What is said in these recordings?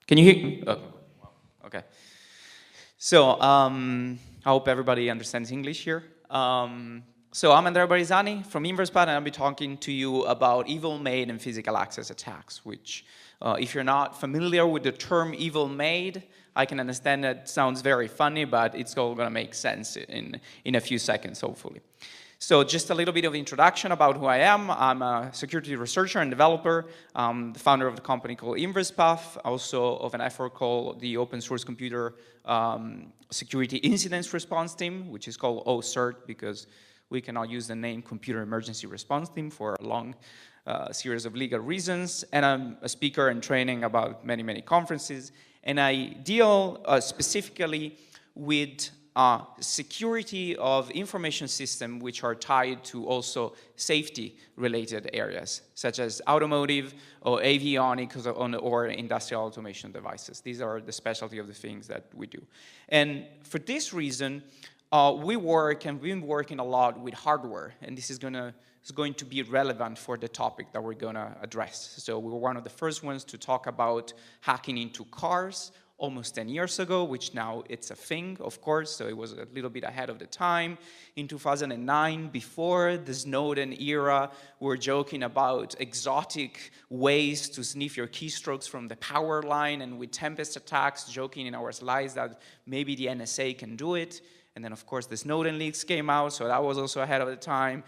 Can you hear? Oh, okay. So I hope everybody understands English here. So I'm Andrea Barisani from InversePad, and I'll be talking to you about evil maid and physical access attacks, which if you're not familiar with the term evil maid, I can understand that sounds very funny, but it's all going to make sense in a few seconds, hopefully. So just a little bit of introduction about who I am. I'm a security researcher and developer, the founder of the company called InversePath, also of an effort called the Open Source Computer Security Incidents Response Team, which is called OSIRT because we cannot use the name Computer Emergency Response Team for a long series of legal reasons. And I'm a speaker and training about many, many conferences. And I deal specifically with security of information systems which are tied to also safety-related areas, such as automotive or avionics or industrial automation devices. These are the specialty of the things that we do. And for this reason, we work and we've been working a lot with hardware, and this is going to be relevant for the topic that we're going to address. So we were one of the first ones to talk about hacking into cars almost 10 years ago, which now it's a thing, of course, so it was a little bit ahead of the time. In 2009, before the Snowden era, we were joking about exotic ways to sniff your keystrokes from the power line, and with Tempest attacks, joking in our slides that maybe the NSA can do it. And then, of course, the Snowden leaks came out, so that was also ahead of the time.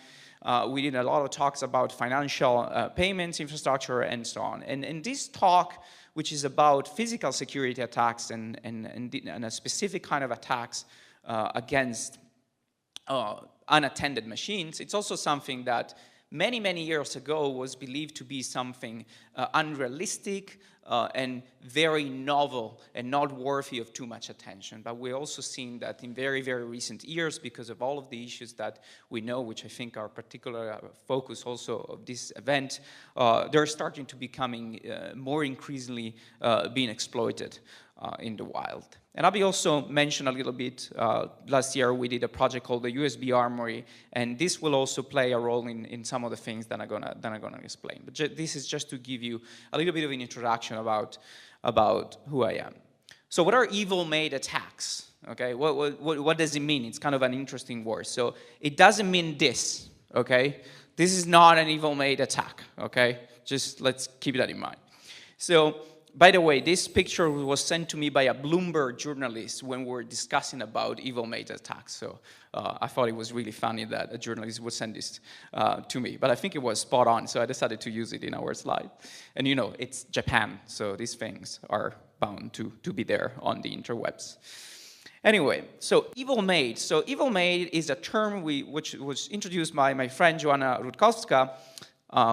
We did a lot of talks about financial payments, infrastructure, and so on. And this talk, which is about physical security attacks and a specific kind of attacks against unattended machines, it's also something that many, many years ago was believed to be something unrealistic and very novel and not worthy of too much attention. But we're also seeing that in very, very recent years, because of all of the issues that we know, which I think are particular focus also of this event, they're starting to becoming more increasingly being exploited in the wild. And I'll be also mention a little bit, last year we did a project called the USB Armory, and this will also play a role in some of the things that I'm gonna explain. But this is just to give you a little bit of an introduction about who I am. So what are evil maid attacks? Okay, what does it mean? It's kind of an interesting word. So it doesn't mean this, okay? This is not an evil maid attack, okay? Just let's keep that in mind. So, by the way, this picture was sent to me by a Bloomberg journalist when we were discussing about evil maid attacks. So I thought it was really funny that a journalist would send this to me. But I think it was spot on, so I decided to use it in our slide. And you know, it's Japan, so these things are bound to be there on the interwebs. Anyway, so evil maid. So evil maid is a term which was introduced by my friend Joanna Rutkowska,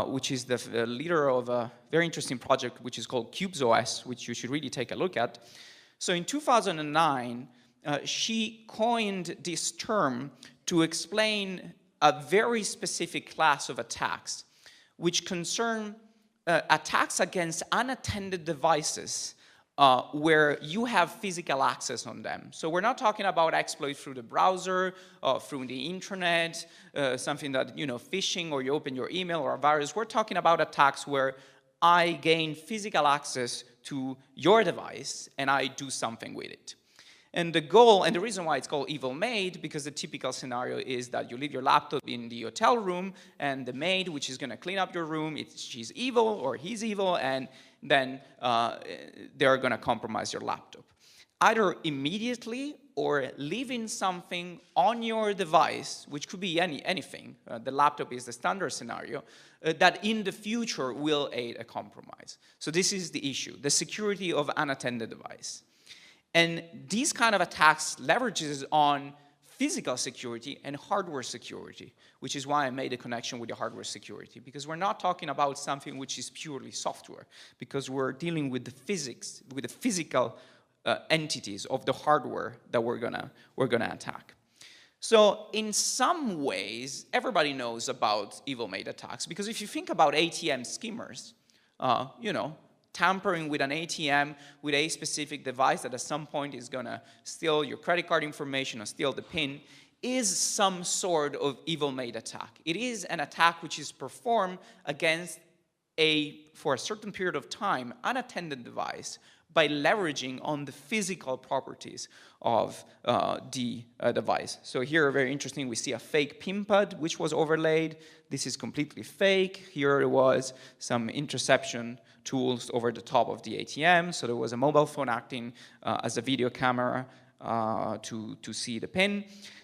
which is the leader of a very interesting project which is called CubesOS, which you should really take a look at. So in 2009, she coined this term to explain a very specific class of attacks, which concern attacks against unattended devices where you have physical access on them. So we're not talking about exploit through the browser, through the internet, something that, you know, phishing or you open your email or a virus. We're talking about attacks where I gain physical access to your device and I do something with it. And the goal, and the reason why it's called evil maid, because the typical scenario is that you leave your laptop in the hotel room and the maid, which is going to clean up your room, she's evil or he's evil, and then they're going to compromise your laptop. Either immediately or leaving something on your device, which could be anything, the laptop is the standard scenario, that in the future will aid a compromise. So this is the issue, the security of unattended device. And these kind of attacks leverages on physical security and hardware security, which is why I made a connection with the hardware security, because we're not talking about something which is purely software, because we're dealing with the physics, with the physical entities of the hardware that we're gonna attack. So in some ways, everybody knows about evil maid attacks, because if you think about ATM skimmers, you know, tampering with an ATM with a specific device that at some point is going to steal your credit card information or steal the PIN is some sort of evil maid attack. It is an attack which is performed against for a certain period of time, unattended device by leveraging on the physical properties of the device. So here, very interesting, we see a fake PIN pad which was overlaid. This is completely fake. Here it was some interception tools over the top of the ATM. So there was a mobile phone acting as a video camera to see the pin.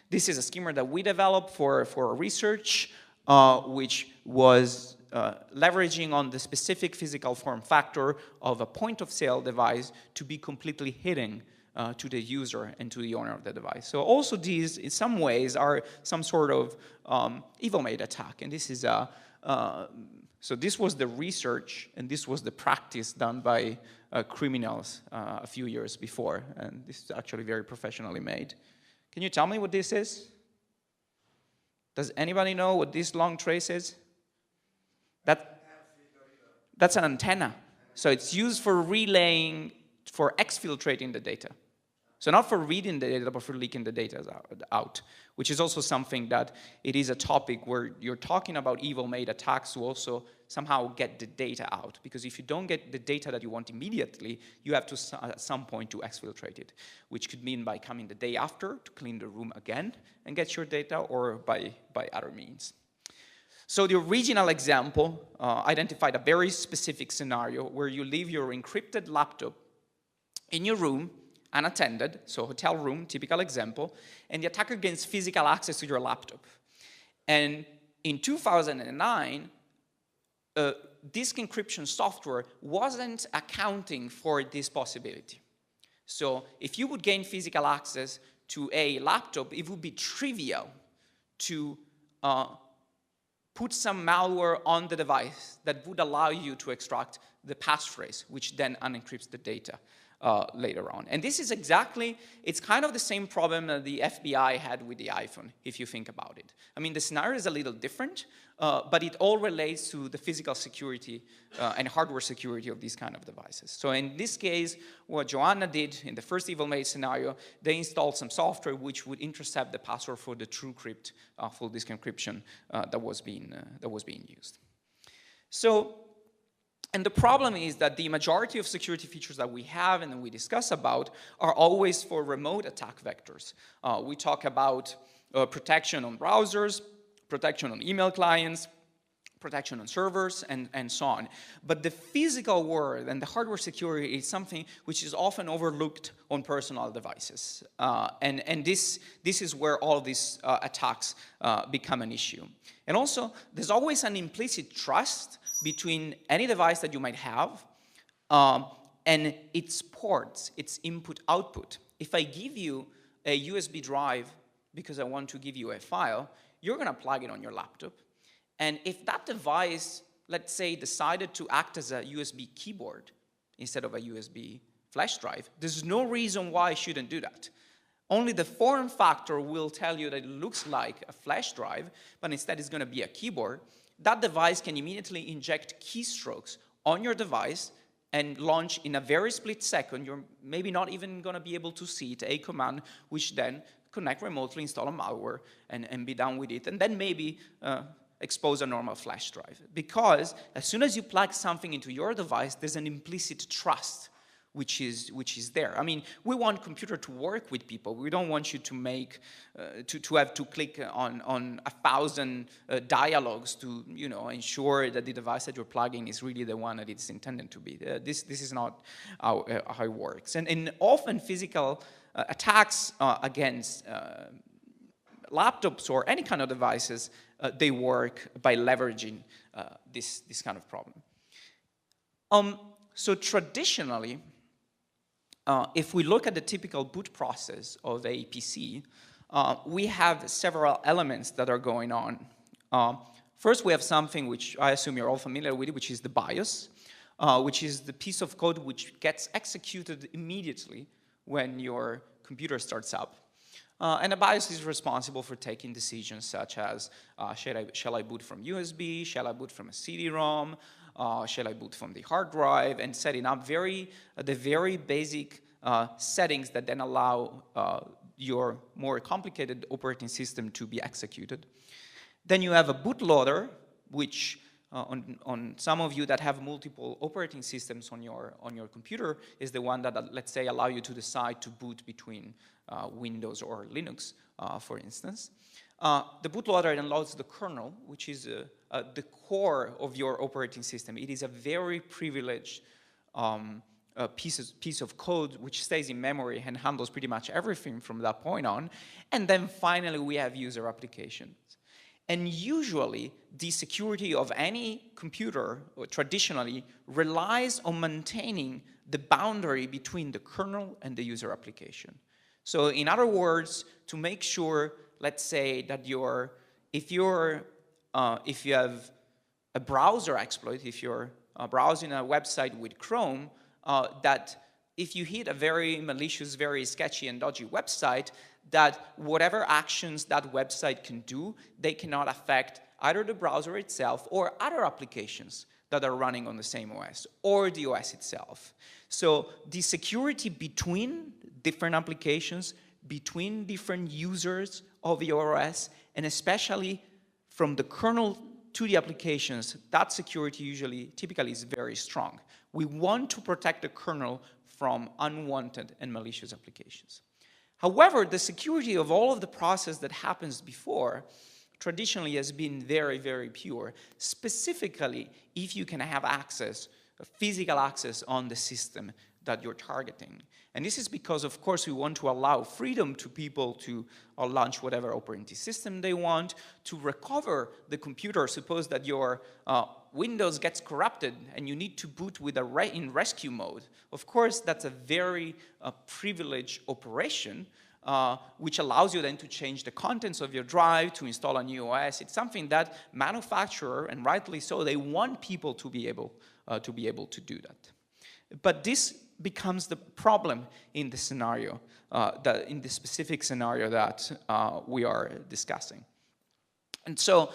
This is a skimmer that we developed for research, which was leveraging on the specific physical form factor of a point-of-sale device to be completely hidden to the user and to the owner of the device. So also these, in some ways, are some sort of evil maid attack. And this is so this was the research, and this was the practice done by criminals a few years before. And this is actually very professionally made. Can you tell me what this is? Does anybody know what this long trace is? That's an antenna. So it's used for relaying, for exfiltrating the data. So not for reading the data, but for leaking the data out, which is also something that it is a topic where you're talking about evil maid attacks to also somehow get the data out. Because if you don't get the data that you want immediately, you have to, at some point, to exfiltrate it, which could mean by coming the day after to clean the room again and get your data, or by other means. So the original example identified a very specific scenario where you leave your encrypted laptop in your room, unattended, so hotel room, typical example, and the attacker gains physical access to your laptop. And in 2009, disk encryption software wasn't accounting for this possibility. So if you would gain physical access to a laptop, it would be trivial to put some malware on the device that would allow you to extract the passphrase, which then unencrypts the data later on. And this is exactly, it's kind of the same problem that the FBI had with the iPhone, if you think about it. I mean, the scenario is a little different, but it all relates to the physical security and hardware security of these kind of devices. So in this case, what Joanna did in the first evil maid scenario, they installed some software which would intercept the password for the TrueCrypt full disk encryption that was being used. So, and the problem is that the majority of security features that we have and that we discuss about are always for remote attack vectors. We talk about protection on browsers, protection on email clients, protection on servers, and so on. But the physical world and the hardware security is something which is often overlooked on personal devices. And this is where all of these attacks become an issue. And also, there's always an implicit trust between any device that you might have and its ports, its input-output. If I give you a USB drive because I want to give you a file, you're going to plug it on your laptop. And if that device, let's say, decided to act as a USB keyboard instead of a USB flash drive, there's no reason why I shouldn't do that. Only the form factor will tell you that it looks like a flash drive, but instead it's going to be a keyboard. That device can immediately inject keystrokes on your device and launch in a very split second. You're maybe not even going to be able to see it, a command, which then connect remotely, install a malware, and be done with it. And then maybe expose a normal flash drive. Because as soon as you plug something into your device, there's an implicit trust which is there. I mean, we want computer to work with people. We don't want you to make, to have to click on 1,000 dialogues to, ensure that the device that you're plugging is really the one that it's intended to be. This is not how it works. And often physical attacks against laptops or any kind of devices, they work by leveraging this kind of problem. So traditionally, if we look at the typical boot process of a PC, we have several elements that are going on. First, we have something which I assume you're all familiar with, which is the BIOS, which is the piece of code which gets executed immediately when your computer starts up. And the BIOS is responsible for taking decisions such as, shall I boot from USB, shall I boot from a CD-ROM, shall I boot from the hard drive, and setting up the very basic settings that then allow your more complicated operating system to be executed. Then you have a bootloader, which on some of you that have multiple operating systems on your computer is the one that, let's say, allow you to decide to boot between Windows or Linux, for instance. The bootloader then loads the kernel, which is the core of your operating system. It is a very privileged piece of code which stays in memory and handles pretty much everything from that point on. And then finally, we have user applications. And usually, the security of any computer, traditionally, relies on maintaining the boundary between the kernel and the user application. So in other words, to make sure, let's say, that if you have a browser exploit, if you're browsing a website with Chrome, that if you hit a very malicious, very sketchy and dodgy website, that whatever actions that website can do, they cannot affect either the browser itself or other applications that are running on the same OS or the OS itself. So the security between different applications, between different users of your OS, and especially from the kernel to the applications, that security typically is very strong. We want to protect the kernel from unwanted and malicious applications. However, the security of all of the process that happens before traditionally has been very, very pure, specifically if you can have access, physical access on the system that you're targeting. And this is because, of course, we want to allow freedom to people to launch whatever operating system they want, to recover the computer. Suppose that your Windows gets corrupted and you need to boot with in rescue mode. Of course, that's a very privileged operation, which allows you then to change the contents of your drive, to install a new OS. It's something that manufacturer, and rightly so, they want people to be able to do that. But this becomes the problem in the scenario, in the specific scenario that we are discussing. And so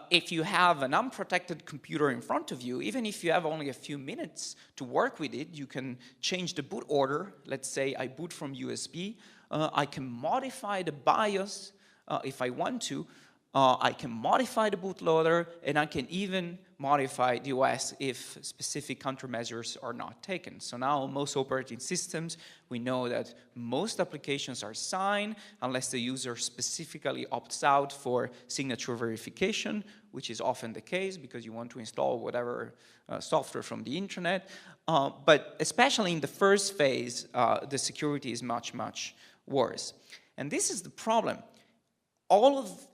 if you have an unprotected computer in front of you, even if you have only a few minutes to work with it, you can change the boot order. Let's say I boot from USB. I can modify the BIOS if I want to. I can modify the bootloader, and I can even modify the OS if specific countermeasures are not taken. So now most operating systems, we know that most applications are signed unless the user specifically opts out for signature verification, which is often the case because you want to install whatever software from the internet. But especially in the first phase, the security is much, much worse. And this is the problem.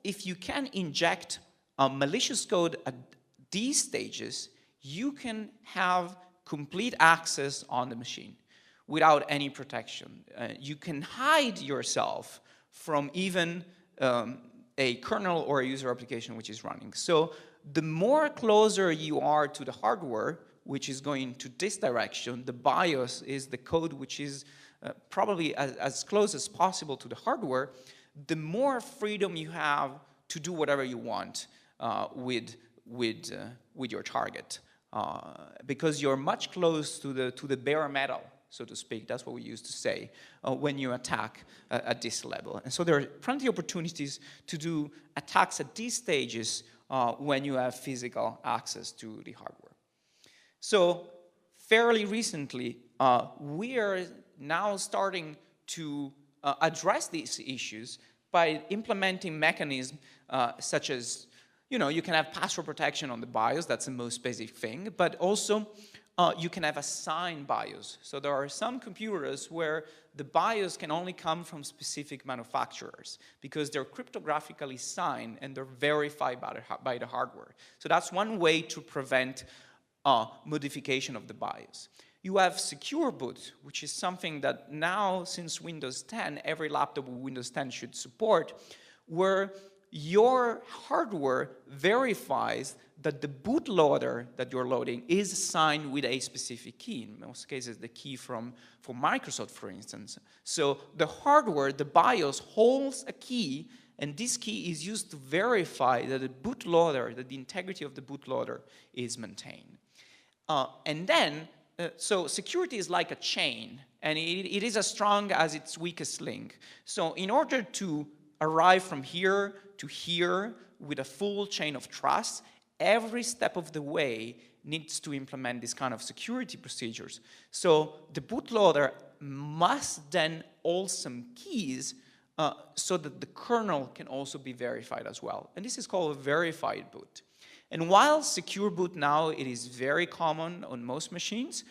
If you can inject malicious code at these stages, you can have complete access on the machine without any protection. You can hide yourself from even a kernel or a user application which is running. So the more closer you are to the hardware, which is going to this direction, the BIOS is the code which is probably as close as possible to the hardware, the more freedom you have to do whatever you want with your target, because you're much close to the bare metal, so to speak. That's what we used to say when you attack at this level. And so there are plenty of opportunities to do attacks at these stages when you have physical access to the hardware. So fairly recently, we are now starting to address these issues by implementing mechanisms such as, you can have password protection on the BIOS, that's the most basic thing, but also you can have assigned BIOS. So there are some computers where the BIOS can only come from specific manufacturers because they're cryptographically signed and they're verified by the hardware. So that's one way to prevent modification of the BIOS. You have secure boot, which is something that now, since Windows 10, every laptop with Windows 10 should support, where your hardware verifies that the bootloader that you're loading is signed with a specific key. In most cases, the key from Microsoft, for instance. So the hardware, the BIOS, holds a key, and this key is used to verify that the bootloader, that the integrity of the bootloader is maintained. So security is like a chain, and it is as strong as its weakest link. So in order to arrive from here to here with a full chain of trust, every step of the way needs to implement this kind of security procedures. So the bootloader must then hold some keys so that the kernel can also be verified as well. And this is called a verified boot. And while secure boot now, it is very common on most machines,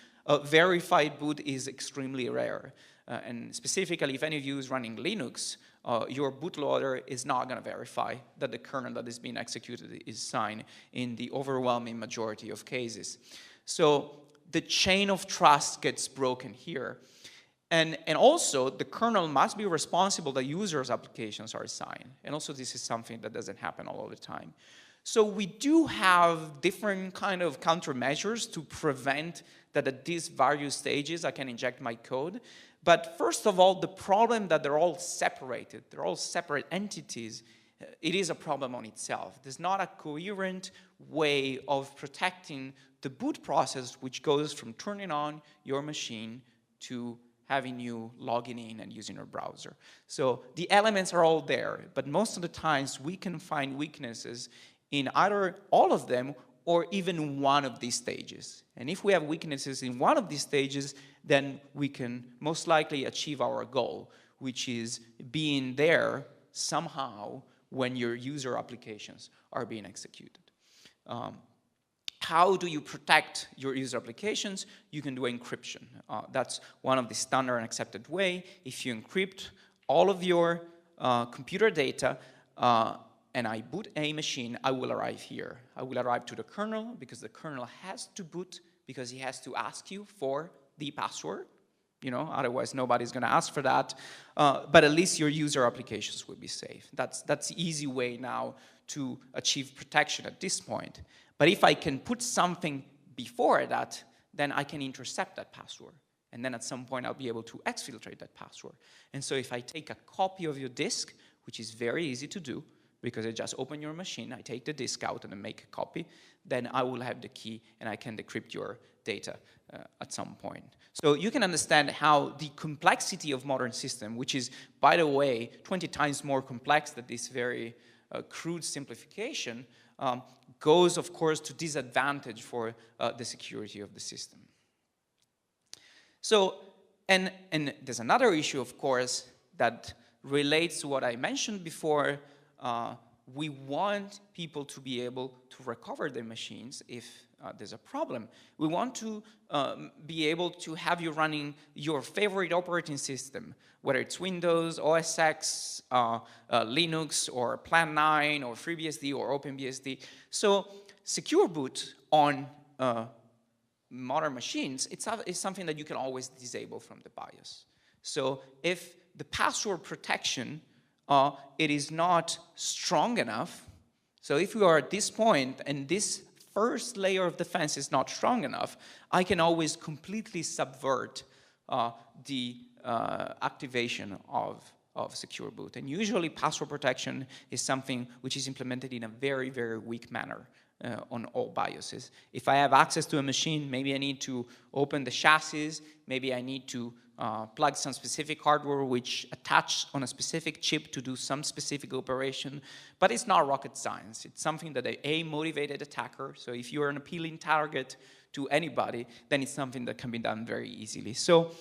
verified boot is extremely rare. And specifically, if any of you is running Linux, your bootloader is not going to verify that the kernel that is being executed is signed in the overwhelming majority of cases. So the chain of trust gets broken here. And also, the kernel must be responsible that users' applications are signed. And also, this is something that doesn't happen all the time. So we do have different kind of countermeasures to prevent that at these various stages I can inject my code. But first of all, the problem that they're all separated, they're all separate entities, it is a problem on itself. There's not a coherent way of protecting the boot process, which goes from turning on your machine to having you logging in and using your browser. So the elements are all there, but most of the times we can find weaknesses in either all of them or even one of these stages. And if we have weaknesses in one of these stages, then we can most likely achieve our goal, which is being there somehow when your user applications are being executed. How do you protect your user applications? You can do encryption. That's one of the standard and accepted way. If you encrypt all of your computer data, and I boot a machine, I will arrive here. I will arrive to the kernel because the kernel has to boot because he has to ask you for the password. You know, otherwise nobody's going to ask for that. But at least your user applications will be safe. That's the easy way now to achieve protection at this point. But if I can put something before that, then I can intercept that password. And then at some point, I'll be able to exfiltrate that password. And so if I take a copy of your disk, which is very easy to do, because I just open your machine, I take the disk out and I make a copy, then I will have the key and I can decrypt your data at some point. So you can understand how the complexity of modern system, which is, by the way, 20 times more complex than this very crude simplification, goes, of course, to disadvantage for the security of the system. So, and there's another issue, of course, that relates to what I mentioned before. We want people to be able to recover their machines if there's a problem. We want to be able to have you running your favorite operating system, whether it's Windows, OS X, Linux, or Plan 9, or FreeBSD, or OpenBSD. So secure boot on modern machines, it's something that you can always disable from the BIOS. So if the password protection it is not strong enough. So if we are at this point and this first layer of defense is not strong enough, I can always completely subvert the activation of secure boot. And usually password protection is something which is implemented in a very, very weak manner on all BIOSes. If I have access to a machine, maybe I need to open the chassis, maybe I need to plug some specific hardware which attach on a specific chip to do some specific operation, but it's not rocket science. It's something that a motivated attacker, so if you're an appealing target to anybody, then it's something that can be done very easily. So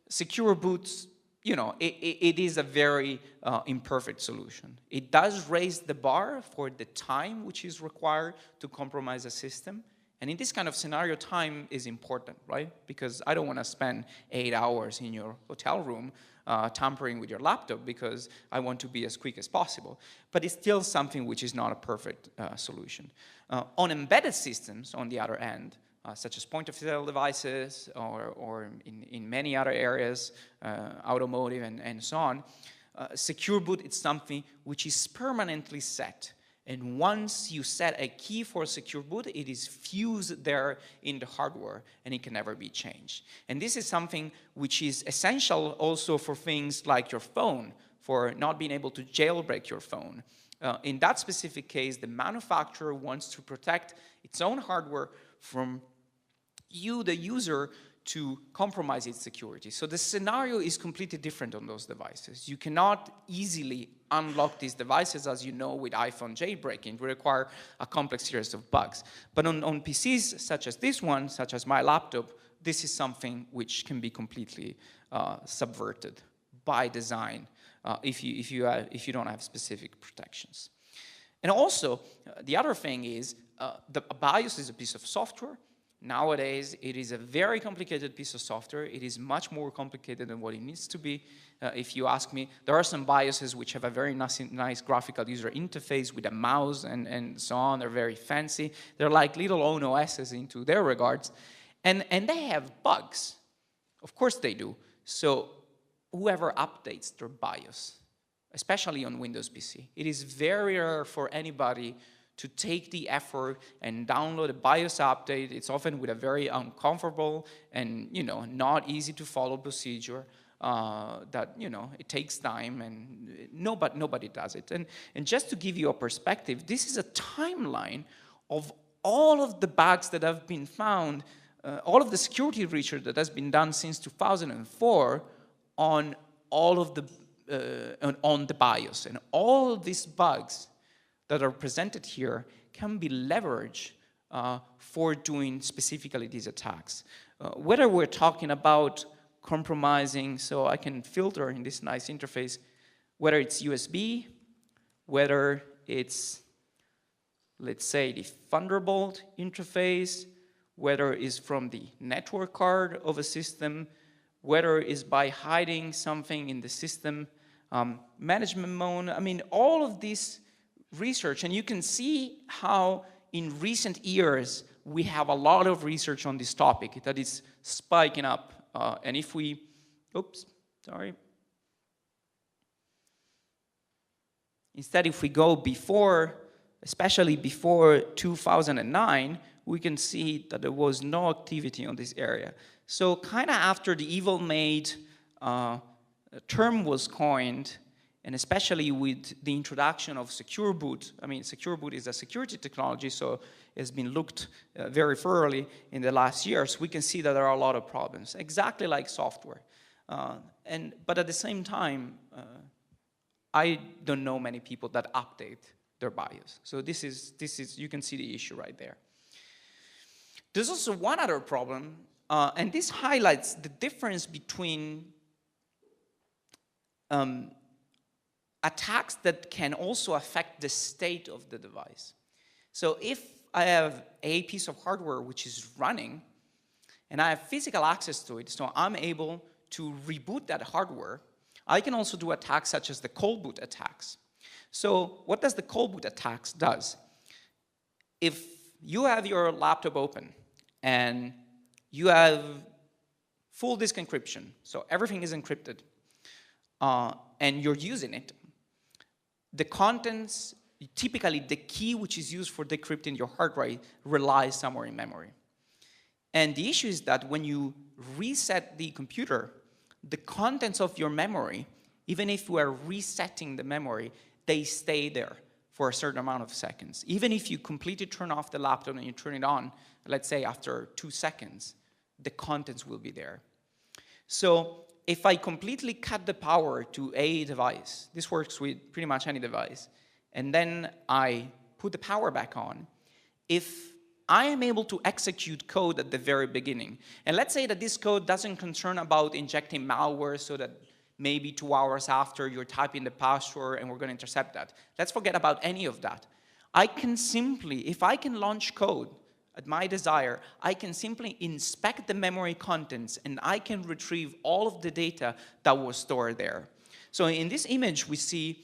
secure boots, you know, it is a very imperfect solution. It does raise the bar for the time which is required to compromise a system. And in this kind of scenario, time is important, right? Because I don't want to spend 8 hours in your hotel room tampering with your laptop because I want to be as quick as possible. But it's still something which is not a perfect solution. On embedded systems, on the other end, such as point-of-sale devices or in many other areas, automotive and so on, secure boot is something which is permanently set. And once you set a key for secure boot, it is fused there in the hardware, and it can never be changed. And this is something which is essential also for things like your phone, for not being able to jailbreak your phone. In that specific case, the manufacturer wants to protect its own hardware from you, the user, to compromise its security. So the scenario is completely different on those devices. You cannot easily unlock these devices, as you know, with iPhone jailbreaking, we require a complex series of bugs. But on PCs such as this one, such as my laptop, this is something which can be completely subverted by design if you don't have specific protections. And also, the other thing is, a BIOS is a piece of software. Nowadays, it is a very complicated piece of software. It is much more complicated than what it needs to be. If you ask me, there are some BIOSes which have a very nice graphical user interface with a mouse and so on. They're very fancy. They're like little own OSs into their regards. And they have bugs. Of course they do. So whoever updates their BIOS, especially on Windows PC, it is very rare for anybody to take the effort and download a BIOS update. It's often with a very uncomfortable and, not easy to follow procedure that, it takes time, and nobody does it. And just to give you a perspective, this is a timeline of all of the bugs that have been found, all of the security research that has been done since 2004 on all of the on the BIOS. And all of these bugs that are presented here can be leveraged for doing specifically these attacks. Whether we're talking about compromising, so I can filter in this nice interface, whether it's USB, whether it's, let's say, the Thunderbolt interface, whether it's from the network card of a system, whether it's by hiding something in the system management mode. I mean, all of this research, and you can see how in recent years we have a lot of research on this topic that is spiking up. And if we, instead, if we go before, especially before 2009, we can see that there was no activity on this area. So kind of after the evil maid term was coined, and especially with the introduction of secure boot. I mean, secure boot is a security technology, so it's been looked very thoroughly in the last years. We can see that there are a lot of problems, exactly like software. But at the same time, I don't know many people that update their BIOS. So this is you can see the issue right there. There's also one other problem, and this highlights the difference between attacks that can also affect the state of the device. So if I have a piece of hardware which is running, and I have physical access to it, so I'm able to reboot that hardware, I can also do attacks such as the cold boot attacks. So what does the cold boot attacks does? If you have your laptop open and you have full disk encryption, so everything is encrypted, and you're using it, the contents, typically the key which is used for decrypting your hard drive relies somewhere in memory. And the issue is that when you reset the computer, the contents of your memory, even if you are resetting the memory, they stay there for a certain amount of seconds. Even if you completely turn off the laptop and you turn it on, let's say after 2 seconds, the contents will be there. So if I completely cut the power to a device, this works with pretty much any device, and then I put the power back on, if I am able to execute code at the very beginning, and let's say that this code doesn't concern about injecting malware so that maybe 2 hours after you're typing the password and we're going to intercept that. Let's forget about any of that. I can simply, if I can launch code at my desire, I can simply inspect the memory contents and I can retrieve all of the data that was stored there. So in this image we see,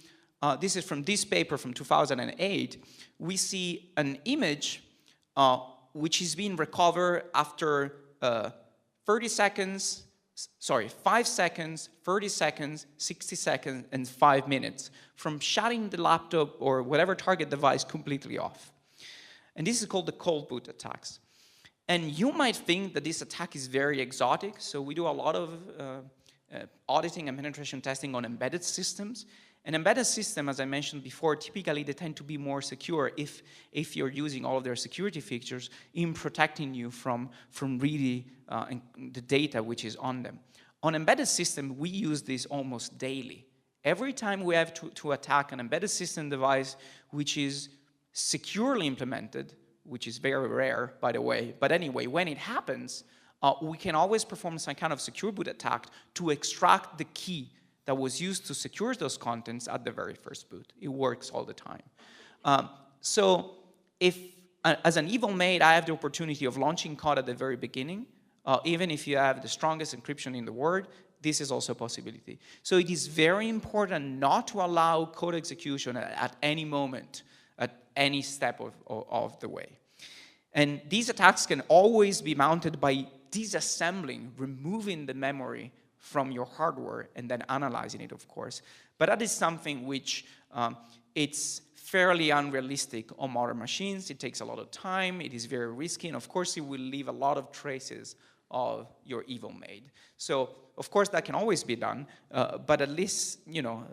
this is from this paper from 2008, we see an image which is being recovered after 5 seconds, 30 seconds, 60 seconds, and 5 minutes from shutting the laptop or whatever target device completely off. And this is called the cold boot attacks. And you might think that this attack is very exotic, so we do a lot of auditing and penetration testing on embedded systems. An embedded system, as I mentioned before, typically they tend to be more secure if you're using all of their security features in protecting you from really the data which is on them. On embedded system, we use this almost daily. Every time we have to attack an embedded system device which is securely implemented, which is very rare, by the way, but anyway, when it happens, we can always perform some kind of secure boot attack to extract the key that was used to secure those contents at the very first boot. It works all the time. So if, as an evil maid, I have the opportunity of launching code at the very beginning, even if you have the strongest encryption in the world, this is also a possibility. So it is very important not to allow code execution at any moment, at any step of the way. And these attacks can always be mounted by disassembling, removing the memory from your hardware and then analyzing it, of course. But that is something which it's fairly unrealistic on modern machines. It takes a lot of time, it is very risky, and of course it will leave a lot of traces of your evil maid. So, of course, that can always be done, but at least, you know,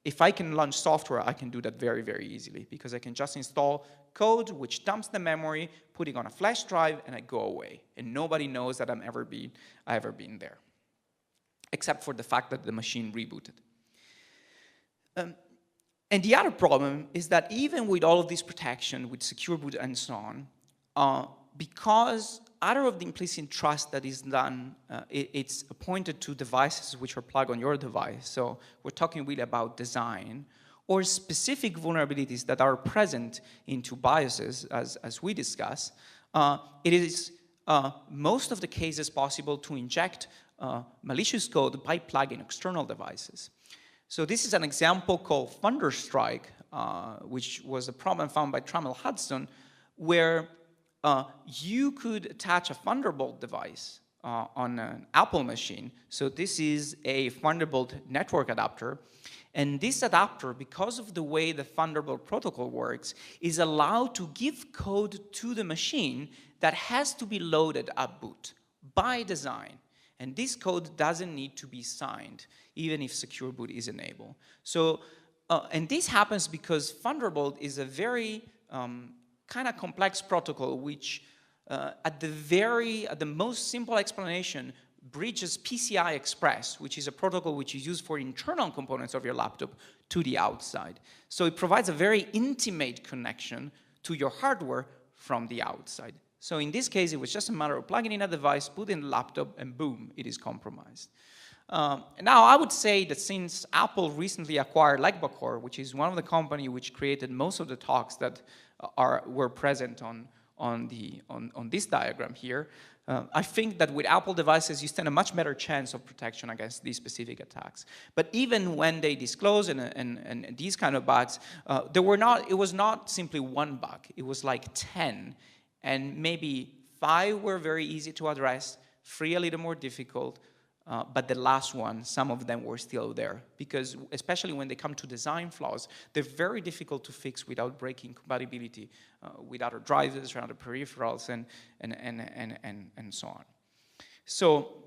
if I can launch software, I can do that very, very easily, because I can just install code which dumps the memory, put it on a flash drive, and I go away. And nobody knows that I've ever been there, except for the fact that the machine rebooted. And the other problem is that even with all of this protection, with secure boot and so on, because out of the implicit trust that is done, it's appointed to devices which are plugged on your device. So we're talking really about design or specific vulnerabilities that are present into BIOSes, as we discuss. It is most of the cases possible to inject malicious code by plugging external devices. So this is an example called Thunderstrike, which was a problem found by Trammell Hudson, where you could attach a Thunderbolt device on an Apple machine. So this is a Thunderbolt network adapter. And this adapter, because of the way the Thunderbolt protocol works, is allowed to give code to the machine that has to be loaded at boot by design. And this code doesn't need to be signed, even if secure boot is enabled. So, and this happens because Thunderbolt is a very kind of complex protocol which at the most simple explanation bridges PCI Express, which is a protocol which is used for internal components of your laptop, to the outside. So it provides a very intimate connection to your hardware from the outside. So in this case, it was just a matter of plugging in a device, put in the laptop, and boom, it is compromised. Now, I would say that since Apple recently acquired Lackey, which is one of the companies which created most of the talks that were present on this diagram here, I think that with Apple devices, you stand a much better chance of protection against these specific attacks. But even when they disclose and these kind of bugs, it was not simply one bug. It was like 10, and maybe 5 were very easy to address, 3 a little more difficult, but the last one, some of them were still there, because especially when they come to design flaws, they're very difficult to fix without breaking compatibility with other drivers or other peripherals and so on. So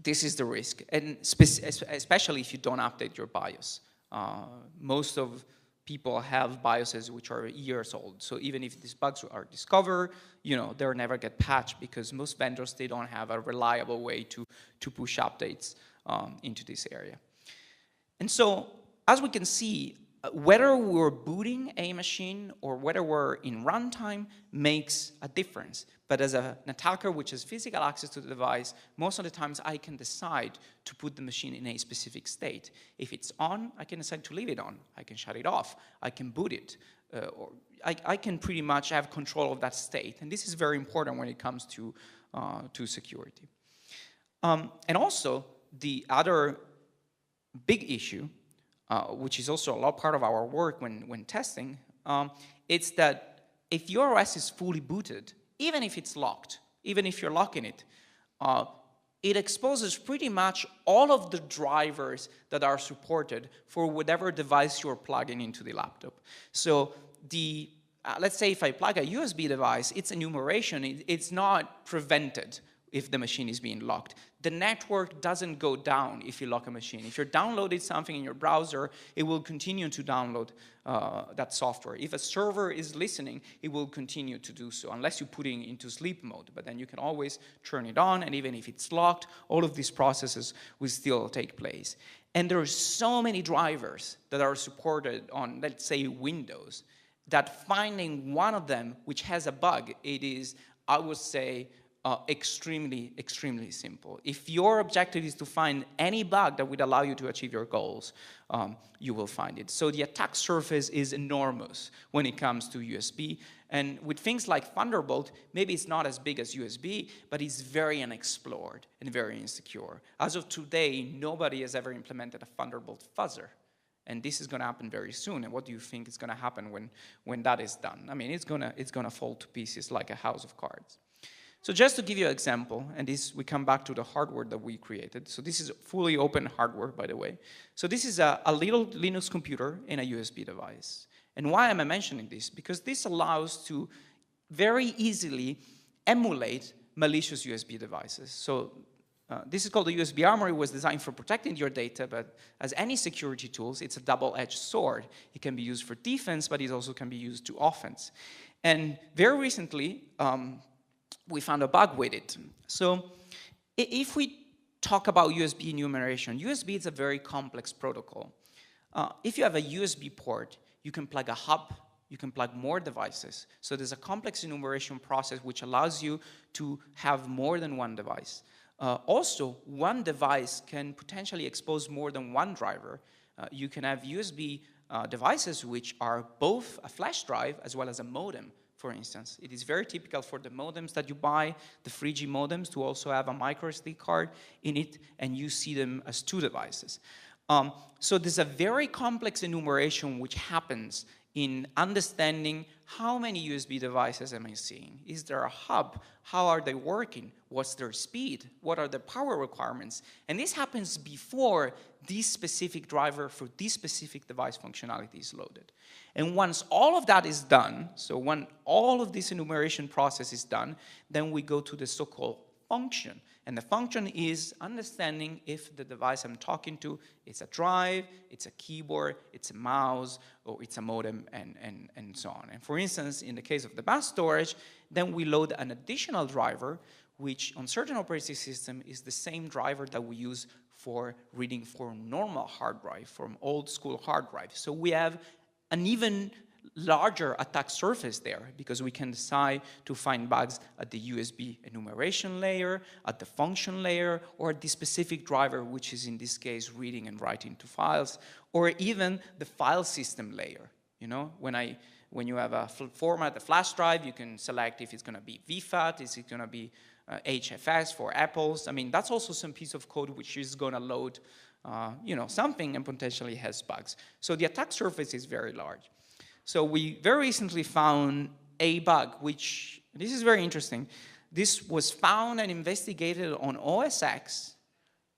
this is the risk, and especially if you don't update your BIOS. Most of people have BIOSes which are years old, so even if these bugs are discovered, you know, they'll never get patched, because most vendors, they don't have a reliable way to push updates into this area. And so, as we can see, whether we're booting a machine or whether we're in runtime makes a difference. But as an attacker which has physical access to the device, most of the times I can decide to put the machine in a specific state. If it's on, I can decide to leave it on. I can shut it off. I can boot it. Or I can pretty much have control of that state. And this is very important when it comes to security. And also, the other big issue, which is also a lot part of our work when testing, it's that if your OS is fully booted, even if it's locked, even if you're locking it, it exposes pretty much all of the drivers that are supported for whatever device you're plugging into the laptop. So let's say if I plug a USB device, its enumeration, it's not prevented if the machine is being locked. The network doesn't go down if you lock a machine. If you're downloading something in your browser, it will continue to download that software. If a server is listening, it will continue to do so, unless you put it into sleep mode. But then you can always turn it on, and even if it's locked, all of these processes will still take place. And there are so many drivers that are supported on, let's say, Windows, that finding one of them which has a bug, it is, I would say, extremely, extremely simple. If your objective is to find any bug that would allow you to achieve your goals, you will find it. So the attack surface is enormous when it comes to USB. And with things like Thunderbolt, maybe it's not as big as USB, but it's very unexplored and very insecure. As of today, nobody has ever implemented a Thunderbolt fuzzer. And this is going to happen very soon. And what do you think is going to happen when that is done? I mean, it's gonna fall to pieces like a house of cards. So just to give you an example, and this, we come back to the hardware that we created. So this is fully open hardware, by the way. So this is a little Linux computer in a USB device. And why am I mentioning this? Because this allows to very easily emulate malicious USB devices. So this is called the USB Armory. It was designed for protecting your data, but as any security tools, it's a double-edged sword. It can be used for defense, but it also can be used to offense. And very recently, we found a bug with it. So if we talk about USB enumeration, USB is a very complex protocol. If you have a USB port, you can plug a hub, you can plug more devices. So there's a complex enumeration process which allows you to have more than one device. Also, one device can potentially expose more than one driver. You can have USB devices which are both a flash drive as well as a modem. For instance, it is very typical for the modems that you buy, the 3G modems, to also have a micro SD card in it, and you see them as two devices. So there's a very complex enumeration which happens in understanding how many USB devices am I seeing? Is there a hub? How are they working? What's their speed? What are the power requirements? And this happens before this specific driver for this specific device functionality is loaded. And once all of that is done, so when all of this enumeration process is done, then we go to the so-called function. And the function is understanding if the device I'm talking to is a drive, it's a keyboard, it's a mouse, or it's a modem, and so on. And for instance, in the case of the bus storage, then we load an additional driver, which on certain operating system is the same driver that we use for reading from normal hard drive, from old school hard drive. So we have an even larger attack surface there, because we can decide to find bugs at the USB enumeration layer, at the function layer, or at the specific driver, which is in this case reading and writing to files, or even the file system layer. You know, when you have a format, a flash drive, you can select if it's going to be VFAT, is it going to be HFS for apples. I mean, that's also some piece of code which is going to load, you know, something and potentially has bugs. So the attack surface is very large. So we very recently found a bug, which, this is very interesting. This was found and investigated on OS X,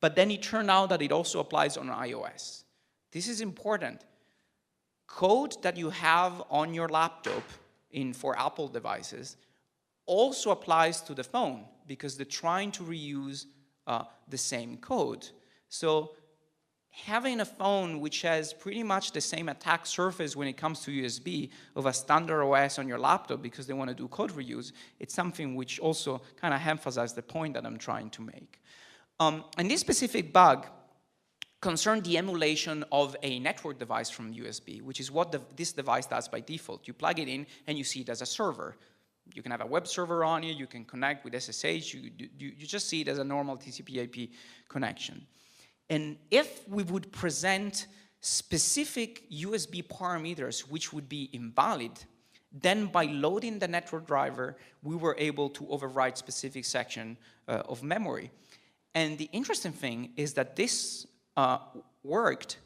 but then it turned out that it also applies on iOS. This is important. Code that you have on your laptop for Apple devices also applies to the phone, because they're trying to reuse the same code. So having a phone which has pretty much the same attack surface when it comes to USB of a standard OS on your laptop, because they want to do code reuse, it's something which also kind of emphasizes the point that I'm trying to make. And this specific bug concerned the emulation of a network device from USB, which is what this device does by default. You plug it in and you see it as a server. You can have a web server on it, you can connect with SSH, you just see it as a normal TCP/IP connection. And if we would present specific USB parameters which would be invalid, then by loading the network driver, we were able to override specific section of memory. And the interesting thing is that this worked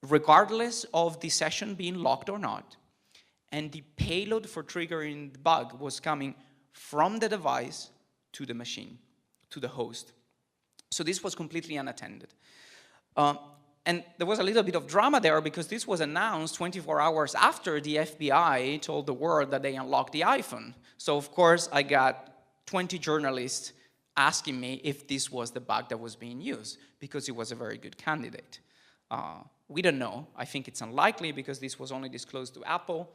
regardless of the session being locked or not. And the payload for triggering the bug was coming from the device to the machine, to the host. So this was completely unattended. And there was a little bit of drama there, because this was announced 24 hours after the FBI told the world that they unlocked the iPhone. So of course, I got 20 journalists asking me if this was the bug that was being used, because it was a very good candidate. We don't know. I think it's unlikely because this was only disclosed to Apple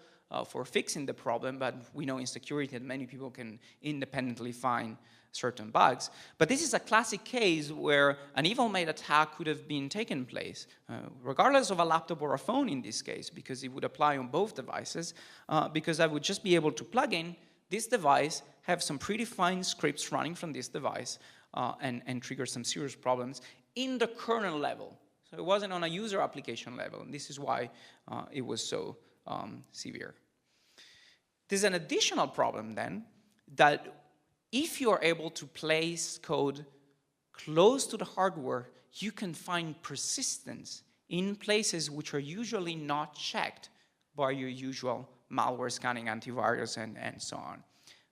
for fixing the problem, but we know in security that many people can independently find certain bugs. But this is a classic case where an evil maid attack could have been taken place, regardless of a laptop or a phone in this case, because it would apply on both devices, because I would just be able to plug in this device, have some predefined scripts running from this device, and trigger some serious problems in the kernel level. So it wasn't on a user application level, and this is why it was so severe. There's an additional problem then, that if you are able to place code close to the hardware, you can find persistence in places which are usually not checked by your usual malware scanning, antivirus, and so on.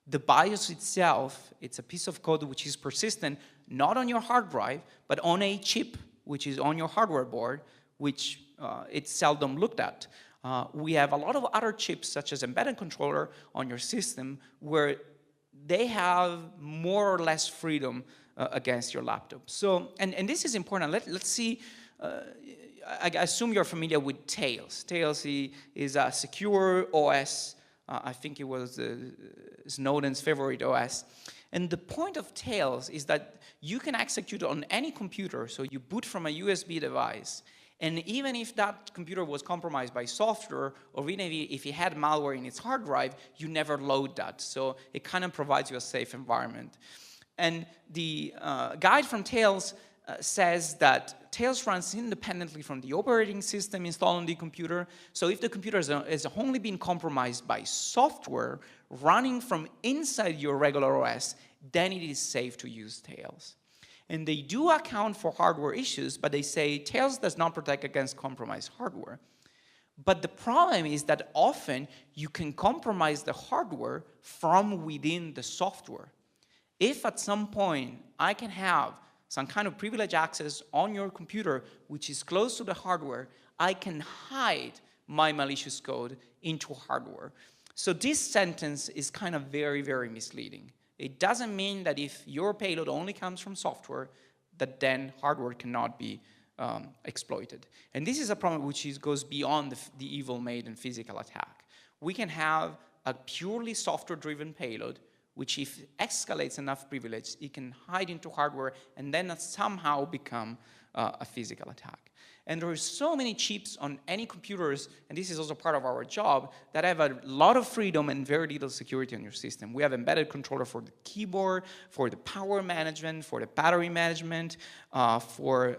The BIOS itself, it's a piece of code which is persistent not on your hard drive, but on a chip which is on your hardware board, which it's seldom looked at. We have a lot of other chips, such as embedded controller, on your system, where they have more or less freedom against your laptop. So, and this is important. Let's see. I assume you're familiar with Tails. Tails is a secure OS. I think it was Snowden's favorite OS. And the point of Tails is that you can execute on any computer. So you boot from a USB device. And even if that computer was compromised by software, or even if it had malware in its hard drive, you never load that. So it kind of provides you a safe environment. And the guide from Tails says that Tails runs independently from the operating system installed on the computer. So if the computer has only been compromised by software running from inside your regular OS, then it is safe to use Tails. And they do account for hardware issues, but they say Tails does not protect against compromised hardware. But the problem is that often you can compromise the hardware from within the software. If at some point I can have some kind of privileged access on your computer which is close to the hardware, I can hide my malicious code into hardware. So this sentence is kind of very, very misleading. It doesn't mean that if your payload only comes from software, that then hardware cannot be exploited. And this is a problem which goes beyond the evil maid and physical attack. We can have a purely software-driven payload, which if escalates enough privilege, it can hide into hardware and then somehow become a physical attack. And there are so many chips on any computers, and this is also part of our job, that have a lot of freedom and very little security on your system. We have embedded controller for the keyboard, for the power management, for the battery management, for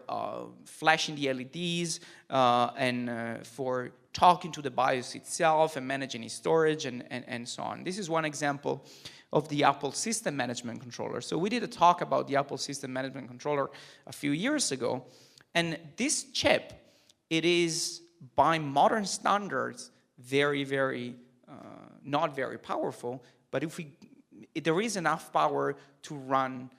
flashing the LEDs, and for talking to the BIOS itself and managing its storage and so on. This is one example of the Apple System Management Controller. So we did a talk about the Apple System Management Controller a few years ago. And this chip, it is, by modern standards, very, very, not very powerful. But if there is enough power to run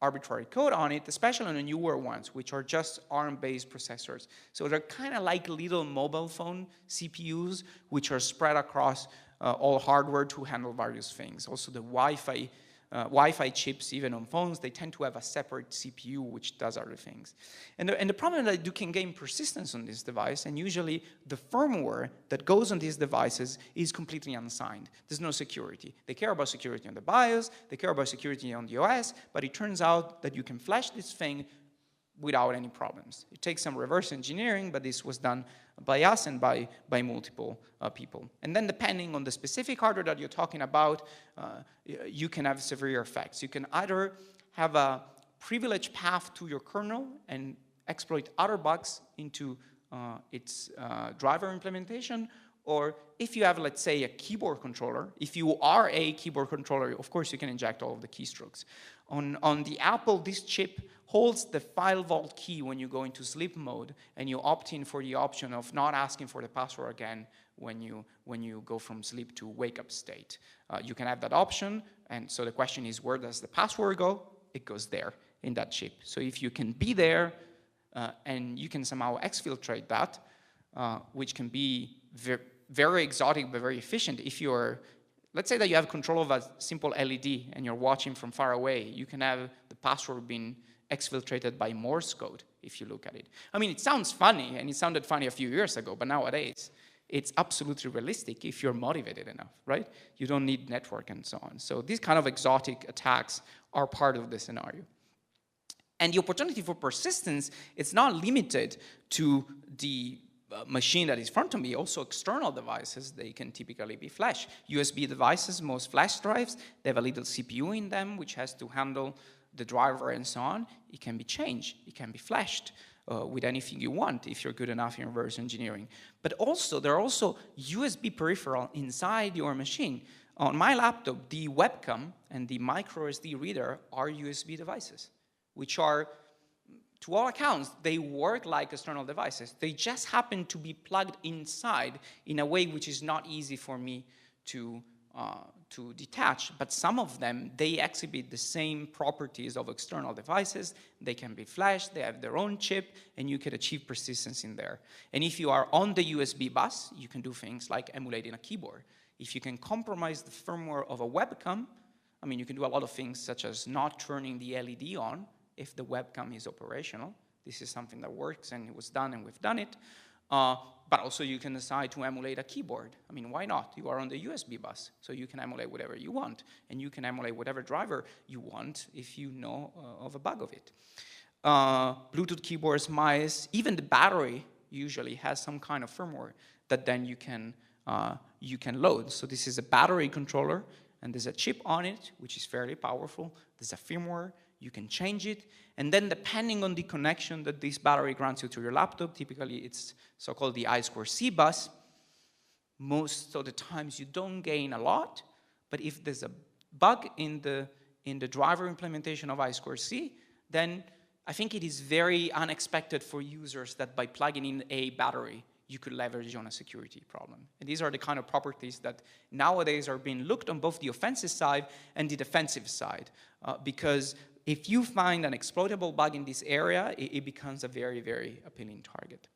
arbitrary code on it, especially on the newer ones, which are just ARM-based processors. So they're kind of like little mobile phone CPUs, which are spread across all hardware to handle various things. Also the Wi-Fi chips, even on phones, they tend to have a separate CPU which does other things. And the problem is that you can gain persistence on this device, and usually the firmware that goes on these devices is completely unsigned. There's no security. They care about security on the BIOS, they care about security on the OS, but it turns out that you can flash this thing without any problems. It takes some reverse engineering, but this was done by us and by multiple people. And then depending on the specific hardware that you're talking about, you can have severe effects. You can either have a privileged path to your kernel and exploit other bugs into its driver implementation, or if you have, let's say, a keyboard controller, if you are a keyboard controller, of course you can inject all of the keystrokes. On the Apple, this chip holds the file vault key when you go into sleep mode, and you opt in for the option of not asking for the password again when you go from sleep to wake up state. You can have that option, and so the question is, where does the password go? It goes there in that chip. So if you can be there and you can somehow exfiltrate that, which can be very exotic but very efficient. If you're, let's say that you have control of a simple LED and you're watching from far away, you can have the password being exfiltrated by Morse code. if you look at it. I mean, it sounds funny, and it sounded funny a few years ago, but nowadays, it's absolutely realistic if you're motivated enough, right? You don't need network and so on. So these kind of exotic attacks are part of the scenario. And the opportunity for persistence, it's not limited to the machine that is in front of me. Also external devices, they can typically be flash. USB devices, most flash drives, they have a little CPU in them which has to handle the driver and so on. It can be changed, it can be flashed with anything you want if you're good enough in reverse engineering. But also, there are also USB peripheral inside your machine. On my laptop, the webcam and the micro SD reader are USB devices, which are, to all accounts, they work like external devices. They just happen to be plugged inside in a way which is not easy for me to detach. But some of them, they exhibit the same properties of external devices. They can be flashed, they have their own chip, and you can achieve persistence in there. And if you are on the USB bus, you can do things like emulating a keyboard. If you can compromise the firmware of a webcam, I mean, you can do a lot of things such as not turning the LED on if the webcam is operational. This is something that works, and it was done, and we've done it. But also you can decide to emulate a keyboard. I mean, why not? You are on the USB bus, so you can emulate whatever you want, and you can emulate whatever driver you want if you know of a bug of it. Bluetooth keyboards, mice, even the battery usually has some kind of firmware that then you can load. So this is a battery controller, and there's a chip on it, which is fairly powerful. There's a firmware. You can change it, and then depending on the connection that this battery grants you to your laptop, typically it's so-called the I2C bus, most of the times you don't gain a lot, but if there's a bug in the driver implementation of I2C, then I think it is very unexpected for users that by plugging in a battery, you could leverage on a security problem. And these are the kind of properties that nowadays are being looked on both the offensive side and the defensive side, because if you find an exploitable bug in this area, it becomes a very, very appealing target.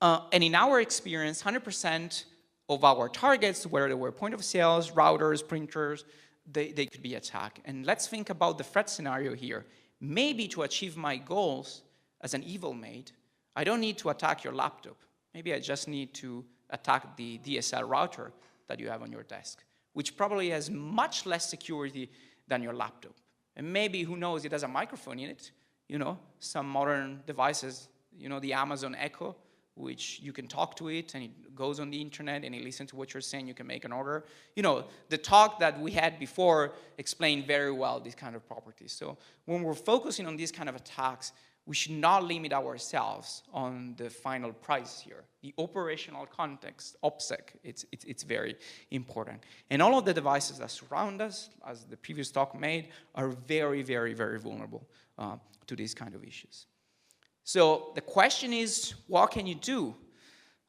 And in our experience, 100% of our targets, whether they were point of sales, routers, printers, they could be attacked. And let's think about the threat scenario here. Maybe to achieve my goals as an evil maid, I don't need to attack your laptop. Maybe I just need to attack the DSL router that you have on your desk, which probably has much less security than your laptop. And maybe, who knows, it has a microphone in it. You know, some modern devices, you know, the Amazon Echo, which you can talk to it, and it goes on the internet, and it listens to what you're saying, you can make an order. You know, the talk that we had before explained very well these kind of properties. So when we're focusing on these kind of attacks, we should not limit ourselves on the final price here. The operational context, OPSEC, it's very important. And all of the devices that surround us, as the previous talk made, are very, very, very vulnerable to these kind of issues. So the question is, what can you do?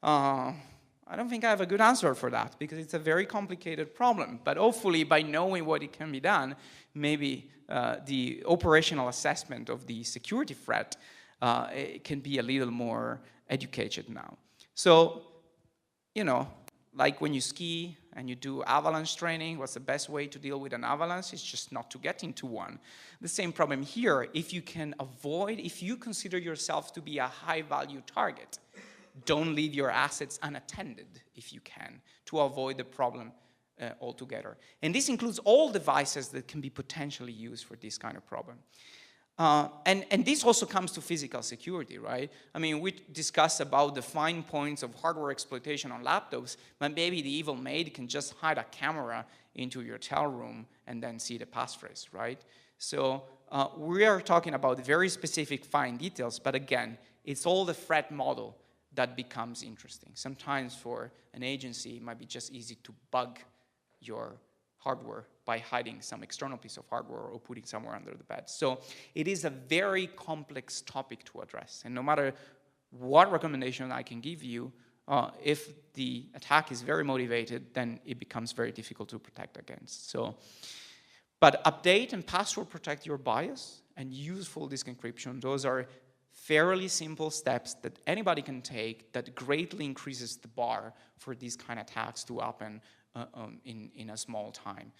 I don't think I have a good answer for that, because it's a very complicated problem. But hopefully, by knowing what it can be done, maybe the operational assessment of the security threat it can be a little more educated now. So, you know, like when you ski and you do avalanche training, what's the best way to deal with an avalanche? It's just not to get into one. The same problem here. If you can avoid, if you consider yourself to be a high-value target, don't leave your assets unattended if you can, to avoid the problem altogether. And this includes all devices that can be potentially used for this kind of problem. And this also comes to physical security, right? I mean, we discussed about the fine points of hardware exploitation on laptops, but maybe the evil maid can just hide a camera into your hotel room and then see the passphrase, right? So we are talking about very specific fine details, but again, it's all the threat model that becomes interesting. Sometimes for an agency, it might be just easy to bug your hardware by hiding some external piece of hardware or putting somewhere under the bed. So it is a very complex topic to address. And no matter what recommendation I can give you, if the attack is very motivated, then it becomes very difficult to protect against. So, but update and password protect your BIOS and use full disk encryption. Those are fairly simple steps that anybody can take that greatly increases the bar for these kind of attacks to happen in a small time.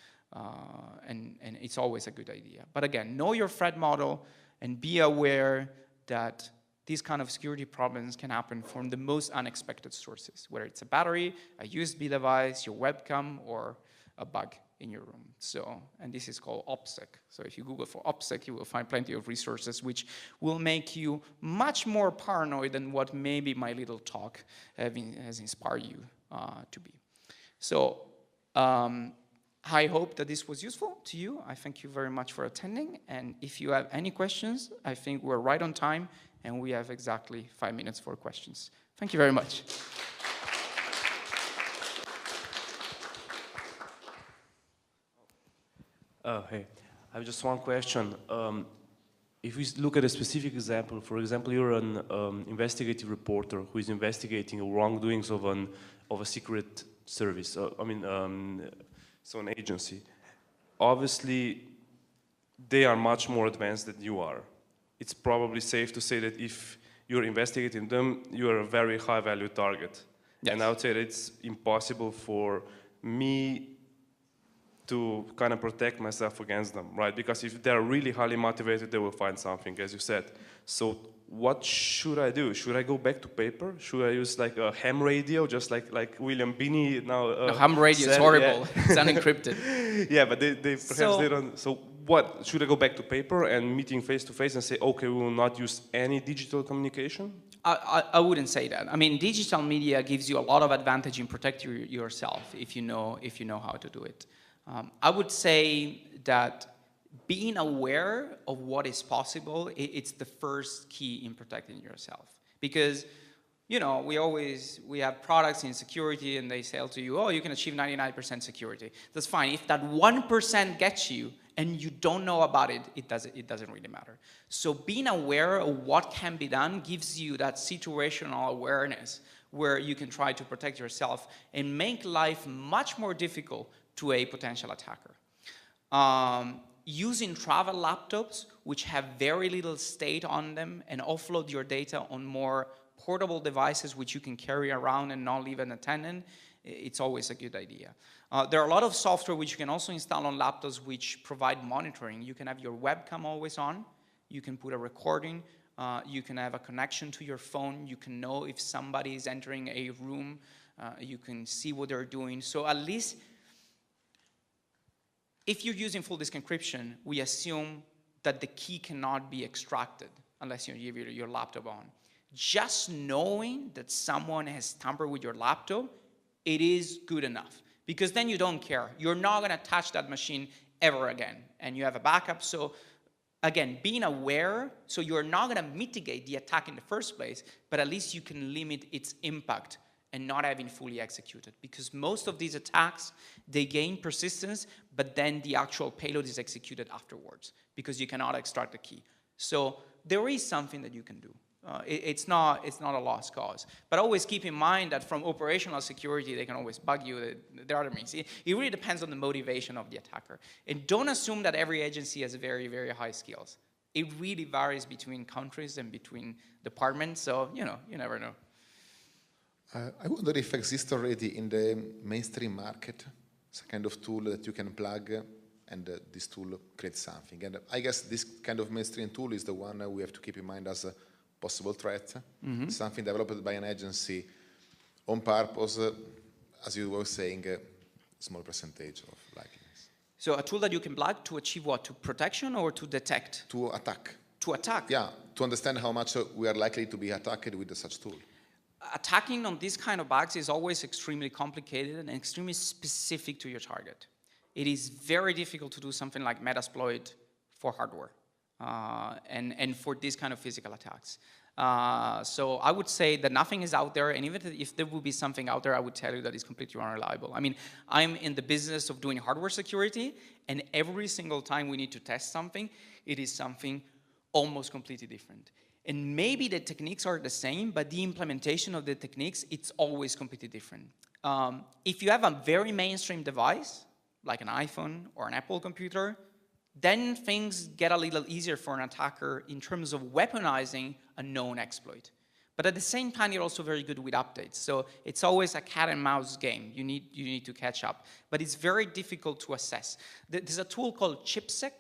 And it's always a good idea. But again, know your threat model and be aware that these kind of security problems can happen from the most unexpected sources, whether it's a battery, a USB device, your webcam, or a bug in your room. So, and this is called OPSEC. So if you Google for OPSEC, you will find plenty of resources which will make you much more paranoid than what maybe my little talk has inspired you to be. So I hope that this was useful to you. I thank you very much for attending. And if you have any questions, I think we're right on time, and we have exactly 5 minutes for questions. Thank you very much. Hey, I have just one question. If we look at a specific example, for example, you're an investigative reporter who is investigating wrongdoings of a secret service, so an agency. Obviously, they are much more advanced than you are. It's probably safe to say that if you're investigating them, you are a very high-value target. Yes. And I would say that it's impossible for me to kind of protect myself against them, right? Because if they're really highly motivated, they will find something, as you said. So what should I do? Should I go back to paper? Should I use like a ham radio, just like William Binney now? No, ham radio is horrible. Yeah. It's unencrypted. Yeah, but they perhaps they don't. So what, should I go back to paper and meeting face to face and say, okay, we will not use any digital communication? I wouldn't say that. I mean, digital media gives you a lot of advantage in protecting yourself if you know how to do it. I would say that being aware of what is possible, it's the first key in protecting yourself. Because, you know, we have products in security and they sell to you, oh, you can achieve 99% security. That's fine. If that 1% gets you and you don't know about it, it doesn't really matter. So being aware of what can be done gives you that situational awareness where you can try to protect yourself and make life much more difficult to a potential attacker. Using travel laptops, which have very little state on them, and offload your data on more portable devices which you can carry around and not leave unattended, it's always a good idea. There are a lot of software which you can also install on laptops which provide monitoring. You can have your webcam always on, you can put a recording, you can have a connection to your phone, you can know if somebody is entering a room, you can see what they're doing. So at least if you're using full disk encryption, we assume that the key cannot be extracted unless you give your laptop on. Just knowing that someone has tampered with your laptop, it is good enough. Because then you don't care. You're not going to touch that machine ever again. And you have a backup. So again, being aware, so you're not going to mitigate the attack in the first place, but at least you can limit its impact and not having fully executed. Because most of these attacks, they gain persistence, but then the actual payload is executed afterwards because you cannot extract the key. So there is something that you can do. It's not a lost cause. But always keep in mind that from operational security, they can always bug you. There are other means. It really depends on the motivation of the attacker. And don't assume that every agency has very, very high skills. It really varies between countries and between departments. So, you know, you never know. I wonder if exists already in the mainstream market some kind of tool that you can plug and this tool creates something. And I guess this kind of mainstream tool is the one we have to keep in mind as a possible threat, something developed by an agency on purpose, as you were saying, a small percentage of likeliness. So a tool that you can plug to achieve what? To protection or to detect? To attack. To attack? Yeah, to understand how much we are likely to be attacked with such tool. Attacking on these kind of bugs is always extremely complicated and extremely specific to your target. It is very difficult to do something like Metasploit for hardware and for these kind of physical attacks. So I would say that nothing is out there, and even if there would be something out there, I would tell you that it's completely unreliable. I mean, I'm in the business of doing hardware security, and every single time we need to test something, it is something almost completely different. And maybe the techniques are the same, but the implementation of the techniques, it's always completely different. If you have a very mainstream device, like an iPhone or an Apple computer, then things get a little easier for an attacker in terms of weaponizing a known exploit. But at the same time, you're also very good with updates. So it's always a cat and mouse game. You need to catch up. But it's very difficult to assess. There's a tool called ChipSec,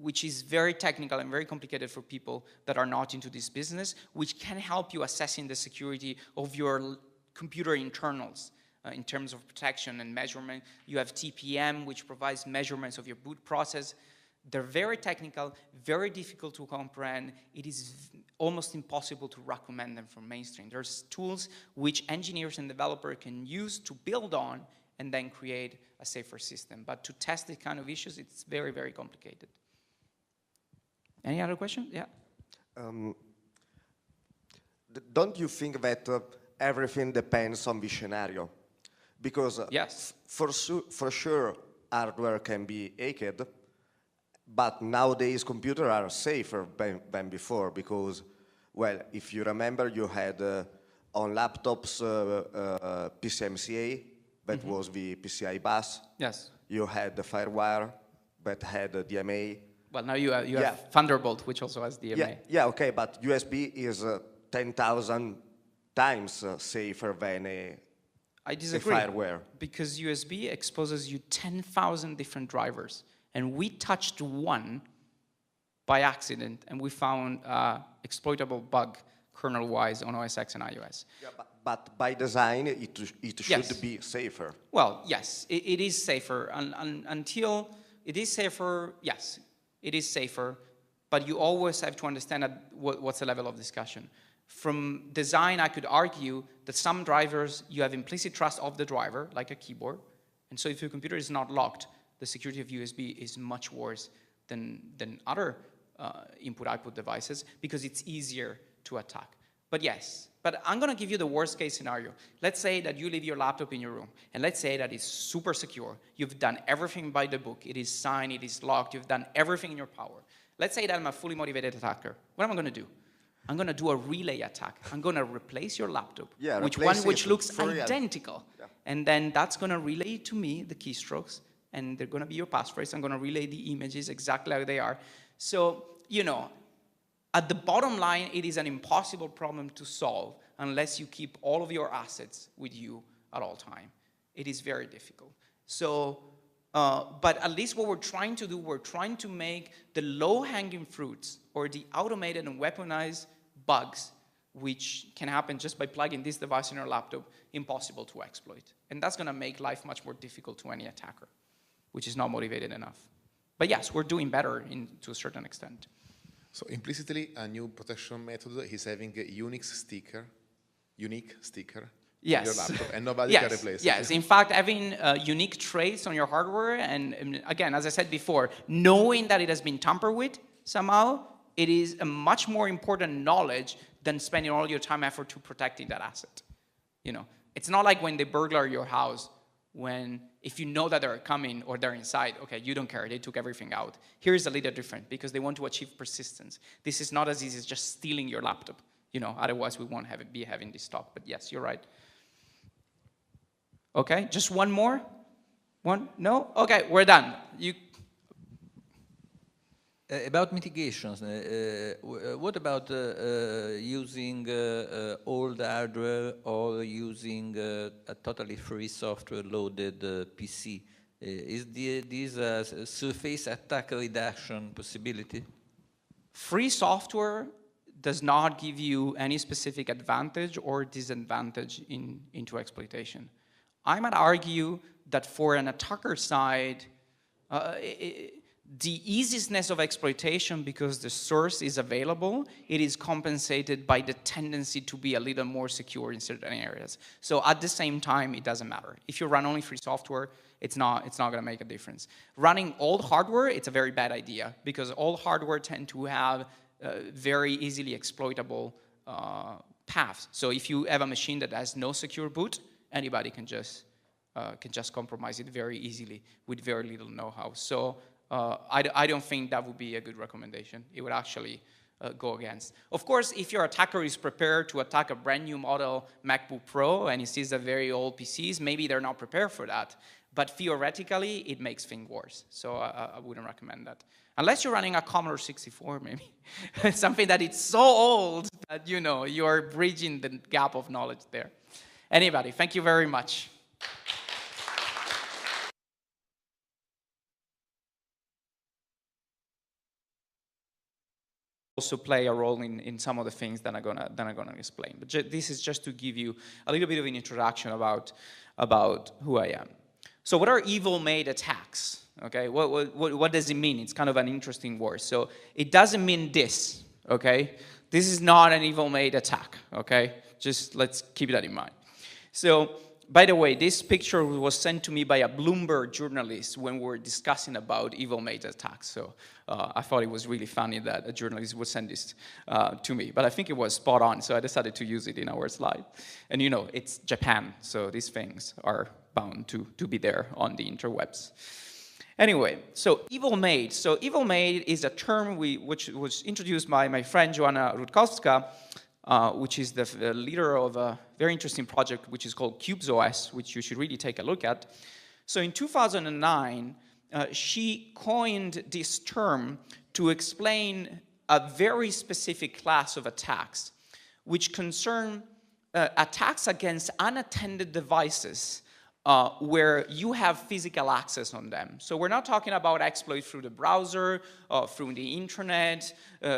which is very technical and very complicated for people that are not into this business, which can help you assessing the security of your computer internals in terms of protection and measurement. You have TPM, which provides measurements of your boot process. They're very technical, very difficult to comprehend. It is almost impossible to recommend them for mainstream. There's tools which engineers and developers can use to build on and then create a safer system. But to test these kind of issues, it's very, very complicated. Any other question? Yeah. Don't you think that everything depends on the scenario? Because yes, for sure, hardware can be hacked, but nowadays computers are safer than before because, well, if you remember, you had on laptops PCMCA, that was the PCI bus. Yes. You had the FireWire that had DMA. Well, now you have Thunderbolt, which also has DMA. Yeah, okay, but USB is 10,000 times safer than I disagree, fireware. Because USB exposes you 10,000 different drivers, and we touched one by accident, and we found exploitable bug kernel-wise on OS X and iOS. Yeah, but by design, it should be safer. Well, yes, it is safer. Until it is safer, yes, it is safer, but you always have to understand what's the level of discussion. From design, I could argue that some drivers, you have implicit trust of the driver, like a keyboard, and so if your computer is not locked, the security of USB is much worse than other input-output devices because it's easier to attack. But yes, but I'm going to give you the worst case scenario. Let's say that you leave your laptop in your room, and let's say that it's super secure. You've done everything by the book. It is signed, it is locked, you've done everything in your power. Let's say that I'm a fully motivated attacker. What am I going to do? I'm going to do a relay attack. I'm going to replace your laptop, which looks identical. Yeah. And then that's going to relay to me the keystrokes, and they're going to be your passphrase. I'm going to relay the images exactly how they are. So, you know, at the bottom line, it is an impossible problem to solve unless you keep all of your assets with you at all time. It is very difficult. So, but at least what we're trying to do, we're trying to make the low-hanging fruits or the automated and weaponized bugs, which can happen just by plugging this device in your laptop, impossible to exploit. And that's going to make life much more difficult to any attacker, which is not motivated enough. But yes, we're doing better to a certain extent. So implicitly, a new protection method is having a unique sticker yes. on your laptop, and nobody can replace it. Yes, in fact, having unique traits on your hardware, and again, as I said before, knowing that it has been tampered with somehow, it is a much more important knowledge than spending all your time and effort to protecting that asset. You know, it's not like when they burglar your house, if you know that they're coming or they're inside, okay, you don't care, they took everything out. Here is a little different because they want to achieve persistence. This is not as easy as just stealing your laptop. You know, otherwise we won't be having this talk. But yes, you're right. Okay, just one more? One? No? Okay, we're done. About mitigations, what about using old hardware or using a totally free software-loaded PC? Is this a surface attack reduction possibility? Free software does not give you any specific advantage or disadvantage into exploitation. I might argue that for an attacker side, the easiness of exploitation, because the source is available, it is compensated by the tendency to be a little more secure in certain areas. So at the same time, it doesn't matter. If you run only free software, it's not going to make a difference. Running old hardware, it's a very bad idea, because old hardware tend to have very easily exploitable paths. So if you have a machine that has no secure boot, anybody can just compromise it very easily with very little know-how. So I don't think that would be a good recommendation. It would actually go against. Of course, if your attacker is prepared to attack a brand new model MacBook Pro and he sees the very old PCs, maybe they're not prepared for that. But theoretically, it makes things worse. So I wouldn't recommend that. Unless you're running a Commodore 64, maybe. Something that is so old that, you know, you're bridging the gap of knowledge there. Anybody, thank you very much. also play a role in some of the things that I'm gonna explain. But this is just to give you a little bit of an introduction about who I am. So what are evil maid attacks? Okay, what does it mean? It's kind of an interesting word. So it doesn't mean this, okay? This is not an evil maid attack, okay? Just let's keep that in mind. So, by the way, this picture was sent to me by a Bloomberg journalist when we were discussing about evil maid attacks. So I thought it was really funny that a journalist would send this to me. But I think it was spot on, so I decided to use it in our slide. And you know, it's Japan, so these things are bound to be there on the interwebs. Anyway, so evil maid. So evil maid is a term which was introduced by my friend Joanna Rutkowska, which is the leader of a very interesting project which is called CubesOS, which you should really take a look at. So in 2009, she coined this term to explain a very specific class of attacks, which concern attacks against unattended devices where you have physical access on them. So we're not talking about exploits through the browser, through the internet,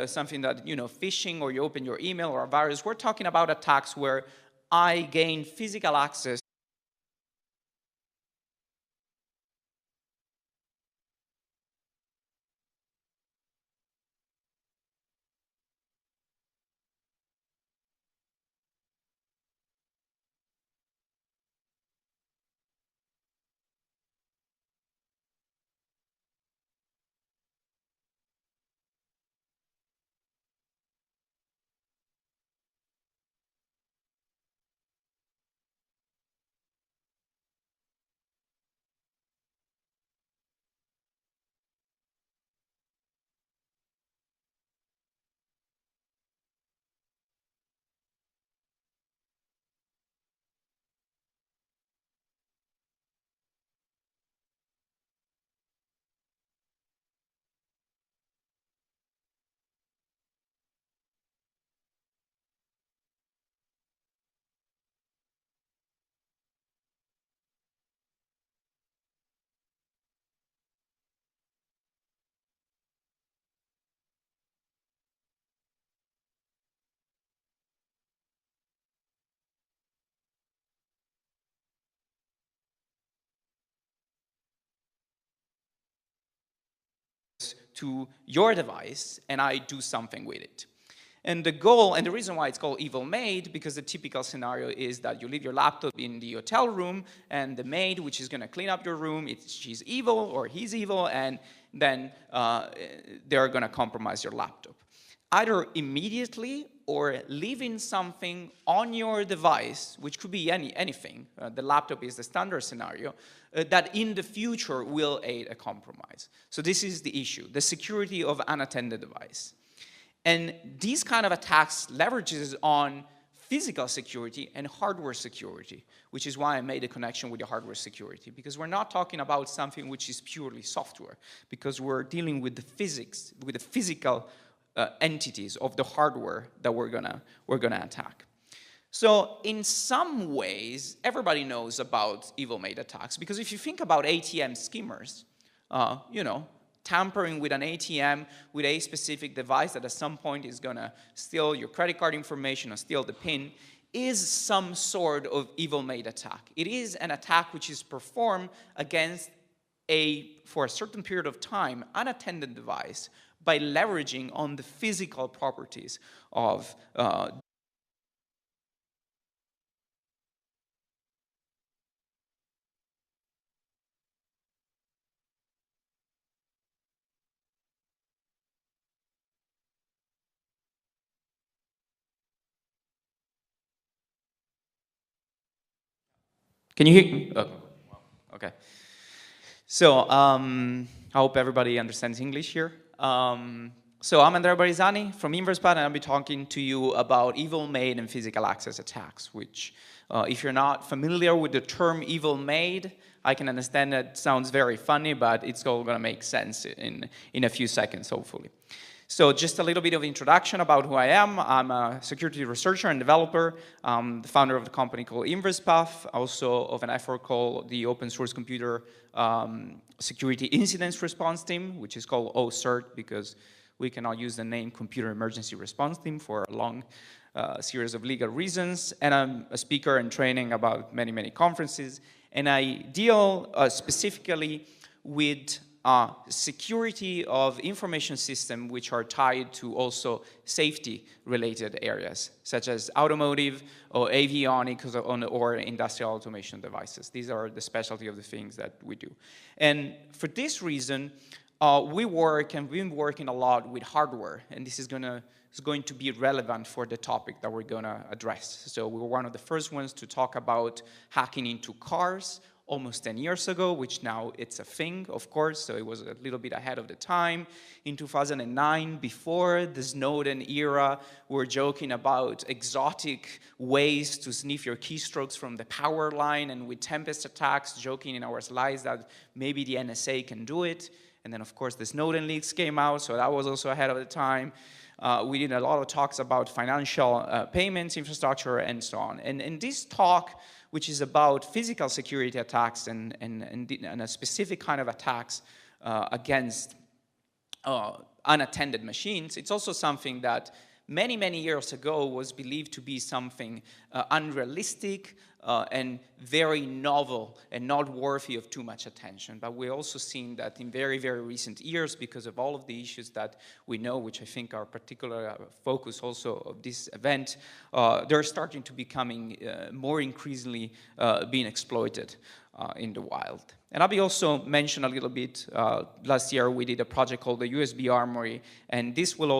something that, you know, phishing, or you open your email or a virus. We're talking about attacks where I gain physical access to your device and I do something with it. And the goal, and the reason why it's called evil maid, because the typical scenario is that you leave your laptop in the hotel room and the maid, which is going to clean up your room, she's evil or he's evil, and then they're going to compromise your laptop. Either immediately or leaving something on your device, which could be anything, the laptop is the standard scenario, that in the future will aid a compromise. So this is the issue, the security of unattended device. And these kind of attacks leverages on physical security and hardware security, which is why I made a connection with the hardware security, because we're not talking about something which is purely software, because we're dealing with the physics, with the physical entities of the hardware that we're gonna attack. So in some ways, everybody knows about evil maid attacks, because if you think about ATM skimmers, you know, tampering with an ATM with a specific device that at some point is gonna steal your credit card information or steal the PIN is some sort of evil maid attack. It is an attack which is performed against for a certain period of time, unattended device by leveraging on the physical properties of Can you hear me? Oh, okay. So I hope everybody understands English here. So I'm Andrea Barisani from InversePad, and I'll be talking to you about evil maid and physical access attacks, which if you're not familiar with the term evil maid, I can understand that sounds very funny, but it's all going to make sense in a few seconds, hopefully. So just a little bit of introduction about who I am. I'm a security researcher and developer. I'm the founder of a company called InversePath, also of an effort called the Open Source Computer Security Incidents Response Team, which is called OSCERT because we cannot use the name Computer Emergency Response Team for a long series of legal reasons. And I'm a speaker and training about many, many conferences. And I deal specifically with security of information systems which are tied to also safety-related areas, such as automotive or avionics or industrial automation devices. These are the specialty of the things that we do. And for this reason, we work and we've been working a lot with hardware, and this is going to be relevant for the topic that we're going to address. So we were one of the first ones to talk about hacking into cars almost 10 years ago, which now it's a thing, of course, so it was a little bit ahead of the time. In 2009, before the Snowden era, we were joking about exotic ways to sniff your keystrokes from the power line, and with Tempest attacks, joking in our slides that maybe the NSA can do it. And then, of course, the Snowden leaks came out, so that was also ahead of the time. We did a lot of talks about financial payments, infrastructure, and so on. And this talk, which is about physical security attacks and a specific kind of attacks against unattended machines, it's also something that many, many years ago was believed to be something unrealistic and very novel and not worthy of too much attention. But we're also seeing that in very, very recent years, because of all of the issues that we know, which I think are particular focus also of this event, they're starting to becoming more increasingly being exploited in the wild. And I'll also mention a little bit, last year we did a project called the USB Armory, and this will